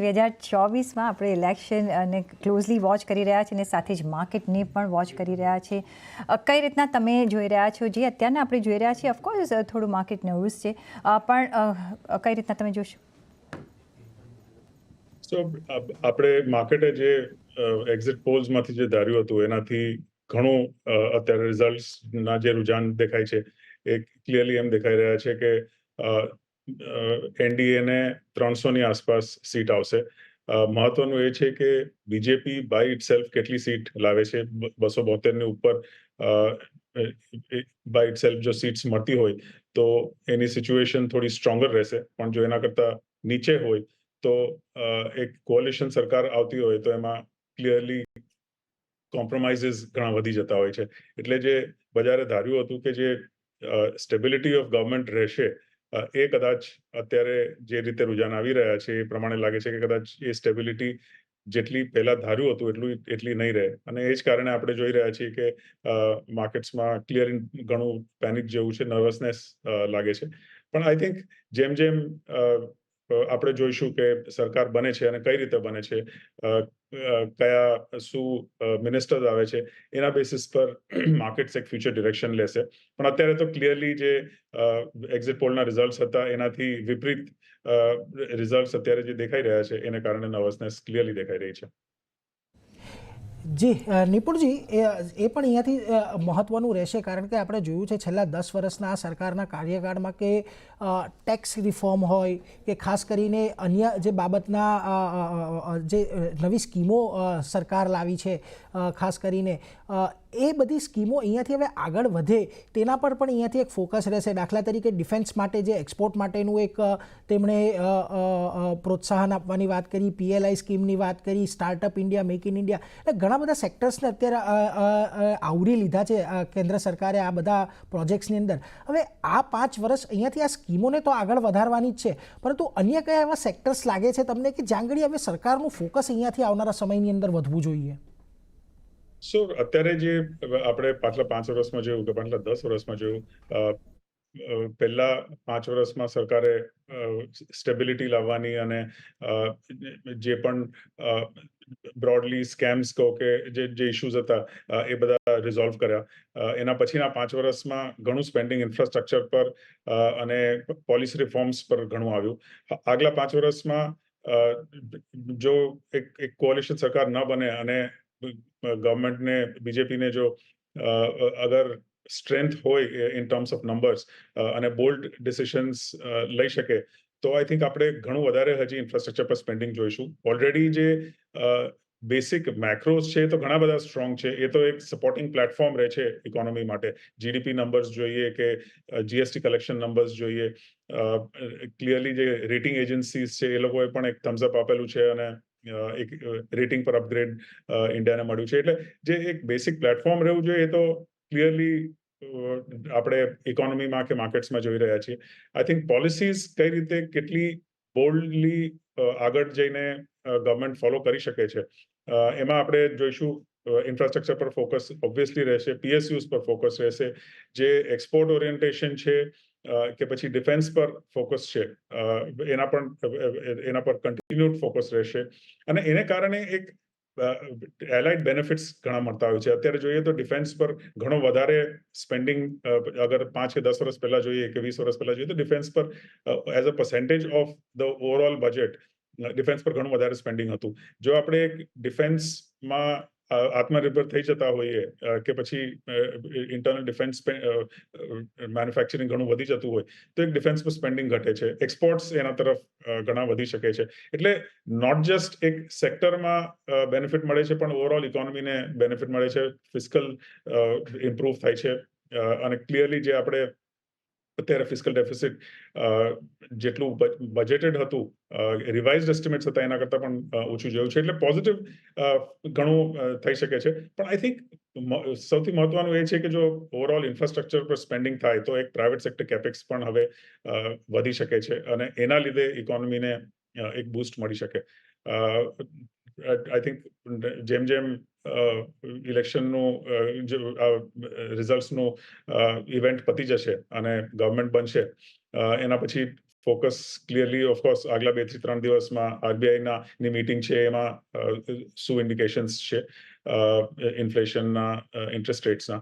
2024માં આપણે ઇલેક્શન અને closely watch કરી રહ્યા છીએ અને સાથે જ માર્કેટને પણ વોચ કરી રહ્યા છીએ. કઈ રીતના તમે જોઈ રહ્યા છો? જે અત્યારના આપણે જોઈ રહ્યા છીએ, ઓફકોર્સ થોડું માર્કેટ નર્વસ છે, પણ કઈ રીતના તમે જોશો? સો આપણે માર્કેટે જે એક્ઝિટ પોલ્સમાંથી જે ધાર્યું હતું એનાથી ઘણું અત્યારે રિઝલ્ટ્સના જે રુઝાન દેખાય છે એ ક્લિયરલી એમ દેખાઈ રહ્યા છે કે એનડીએને 300ની આસપાસ સીટ આવશે. મહત્વનું એ છે કે બીજેપી બાય ઇટસેલ્ફ કેટલી સીટ લાવે છે. 272ની ઉપર બાય ઇટસેલ્ફ જો સીટ્સ મળતી હોય તો એની સિચ્યુએશન થોડી સ્ટ્રોંગર રહેશે, પણ જો એના કરતા નીચે હોય તો એક કોલિશન સરકાર આવતી હોય તો એમાં ક્લિયરલી કોમ્પ્રોમાઇઝીસ ઘણા વધી જતા હોય છે. એટલે જે બજારે ધાર્યું હતું કે જે સ્ટેબિલિટી ઓફ ગવર્મેન્ટ રહેશે, એ કદાચ અત્યારે જે રીતે રુઝાન આવી રહ્યા છે એ પ્રમાણે લાગે છે કે કદાચ એ સ્ટેબિલિટી જેટલી પહેલા ધાર્યું હતું એટલી નહીં રહે, અને એ જ કારણે આપણે જોઈ રહ્યા છીએ કે માર્કેટ્સમાં ક્લિયરિંગ ઘણું પેનિક જેવું છે, નર્વસનેસ લાગે છે. પણ આઈ થિંક જેમ જેમ આપણે જોઈશું કે સરકાર બને છે અને કઈ રીતે બને છે, કયા શું મિનિસ્ટર્સ આવે છે, એના બેસિસ પર માર્કેટ્સ એક ફ્યુચર ડિરેક્શન લેશે. પણ અત્યારે તો ક્લિયરલી જે એક્ઝિટ પોલના રિઝલ્ટ્સ હતા એનાથી વિપરીત રિઝલ્ટ્સ અત્યારે જે દેખાઈ રહ્યા છે એને કારણે નર્વસનેસ ક્લિયરલી દેખાઈ રહી છે. જી નિપુણજી, એ પણ અહીંયાથી મહત્ત્વનું રહેશે, કારણ કે આપણે જોયું છે છેલ્લા 10 વર્ષના આ સરકારના કાર્યકાળમાં કે ટેક્સ રિફોર્મ હોય કે ખાસ કરીને અન્ય જે બાબતના જે નવી સ્કીમો સરકાર લાવી છે, ખાસ કરીને એ બધી સ્કીમો અહીંયાથી હવે આગળ વધે તેના પર પણ અહીંયાથી એક ફોકસ રહેશે. દાખલા તરીકે ડિફેન્સ માટે જે એક્સપોર્ટ માટેનું એક તેમણે પ્રોત્સાહન આપવાની વાત કરી, PLI સ્કીમની વાત કરી, startup India, make in India, એટલે ઘણા બધા સેક્ટર્સને અત્યારે આવરી લીધા છે કેન્દ્ર સરકારે આ બધા પ્રોજેક્ટ્સની અંદર. હવે આ 5 વર્ષ અહીંયાથી આ સ્કીમોને તો આગળ વધારવાની જ છે, પરંતુ અન્ય કયા એવા સેક્ટર્સ લાગે છે તમને કે જ્યાં આગળ હવે સરકારનું ફોકસ અહીંયાથી આવનારા સમયની અંદર વધવું જોઈએ? સો અત્યારે જે આપણે પાછલા 5 વર્ષમાં જોયું કે પાછલા 10 વર્ષમાં જોયું, પહેલા 5 વર્ષમાં સરકારે સ્ટેબિલિટી લાવવાની અને જે પણ બ્રોડલી સ્કેમ્સ કહો કે જે ઇશ્યુઝ હતા એ બધા રિઝોલ્વ કર્યા. એના પછીના 5 વર્ષમાં ઘણું સ્પેન્ડિંગ ઇન્ફ્રાસ્ટ્રક્ચર પર અને પોલિસી રિફોર્મ્સ પર ઘણું આવ્યું. આગલા 5 વર્ષમાં જો એક કોલિશન સરકાર ન બને અને ગવર્મેન્ટને, બીજેપીને જો અગર સ્ટ્રેન્થ હોય ઇન ટર્મ્સ ઓફ નંબર્સ અને બોલ્ડ ડિસિશન્સ લઈ શકે, તો આઈ થિંક આપણે ઘણું વધારે હજી ઇન્ફ્રાસ્ટ્રક્ચર પર સ્પેન્ડિંગ જોઈશું. ઓલરેડી જે બેસિક મેક્રોઝ છે તો ઘણા બધા સ્ટ્રોંગ છે, એ તો એક સપોર્ટિંગ પ્લેટફોર્મ રહે છે ઇકોનોમી માટે. જીડીપી નંબર્સ જોઈએ કે જીએસટી કલેક્શન નંબર્સ જોઈએ, ક્લિયરલી જે રેટિંગ એજન્સીઝ છે એ લોકોએ પણ એક થમ્સ અપ આપેલું છે અને એક રેટિંગ પર અપગ્રેડ ઇન્ડિયાને મળ્યું છે. એટલે જે એક બેસિક પ્લેટફોર્મ રહેવું જોઈએ એ તો ક્લિયરલી આપણે ઇકોનોમીમાં કે માર્કેટ્સમાં જોઈ રહ્યા છીએ. આઈ થિંક પોલિસીઝ કઈ રીતે કેટલી બોલ્ડલી આગળ જઈને ગવર્મેન્ટ ફોલો કરી શકે છે, એમાં આપણે જોઈશું. ઇન્ફ્રાસ્ટ્રક્ચર પર ફોકસ ઓબ્વિયસલી રહેશે, PSUs પર ફોકસ રહેશે, જે એક્સપોર્ટ ઓરિએન્ટેશન છે કે પછી ડિફેન્સ પર ફોકસ છે એના પર કન્ટિન્યુડ ફોકસ રહેશે. અને એને કારણે એક એલાઇડ બેનિફિટ્સ ઘણા મળતા હોય છે. અત્યારે જોઈએ તો ડિફેન્સ પર ઘણો વધારે સ્પેન્ડિંગ, અગર 5 કે 10 વર્ષ પહેલા જોઈએ કે 20 વર્ષ પહેલા જોઈએ તો ડિફેન્સ પર as a percentage of the overall budget defence પર ઘણું વધારે સ્પેન્ડિંગ હતું. જો આપણે ડિફેન્સમાં આત્મનિર્ભર થઈ જતા હોઈએ કે પછી ઇન્ટરનલ ડિફેન્સ મેન્યુફેક્ચરિંગ ઘણું વધી જતું હોય તો એક ડિફેન્સ પર સ્પેન્ડિંગ ઘટે છે, એક્સપોર્ટ્સ એના તરફ ઘણા વધી શકે છે. એટલે નોટ જસ્ટ એક સેક્ટરમાં બેનિફિટ મળે છે, પણ ઓવરઓલ ઇકોનોમીને બેનિફિટ મળે છે, ફિસ્કલ ઇમ્પ્રૂવ થાય છે. અને ક્લિયરલી જે આપણે અત્યારે ફિસ્કલ ડેફિસિટ જેટલું બજેટેડ હતું, રિવાઇઝડ એસ્ટિમેટ્સ હતા એના કરતાં પણ ઓછું જોયું છે. એટલે પોઝિટિવ ઘણું થઈ શકે છે. પણ આઈ થિંક સૌથી મહત્વનું એ છે કે જો ઓવરઓલ ઇન્ફ્રાસ્ટ્રક્ચર પર સ્પેન્ડિંગ થાય તો એક પ્રાઇવેટ સેક્ટર કેપેક્સ પણ હવે વધી શકે છે અને એના લીધે ઇકોનોમીને એક બૂસ્ટ મળી શકે. આઈ થિંક જેમ જેમ ઇલેક્શનનું રિઝલ્ટ્સનું ઇવેન્ટ પતી જશે અને ગવર્મેન્ટ બનશે, એના પછી ફોકસ ક્લિયરલી ઓફકોર્સ આગલા 2 થી 3 દિવસમાં આરબીઆઈના ની મીટિંગ છે એમાં શું ઇન્ડિકેશન્સ છે ઇન્ફ્લેશનના, ઇન્ટરેસ્ટ રેટ્સના,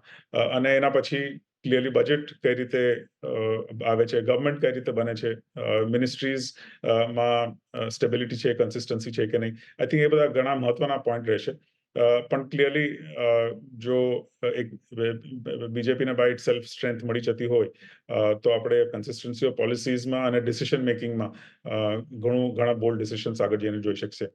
અને એના પછી ક્લિયરલી બજેટ કઈ રીતે આવે છે, ગવર્મેન્ટ કઈ રીતે બને છે, મિનિસ્ટ્રીઝ માં સ્ટેબિલિટી છે, કન્સિસ્ટન્સી છે કે નહીં. આઈ થિંક એ બધા ઘણા મહત્વના પોઈન્ટ રહેશે. પણ ક્લિયરલી જો એક બીજેપીને બાય ઇટ સેલ્ફ સ્ટ્રેન્થ મળી જતી હોય તો આપણે કન્સિસ્ટન્સી ઓફ પોલિસીઝમાં અને ડિસિઝન મેકિંગમાં ઘણા બોલ્ડ ડિસિશન્સ આગળ જઈને જોઈ શકશે.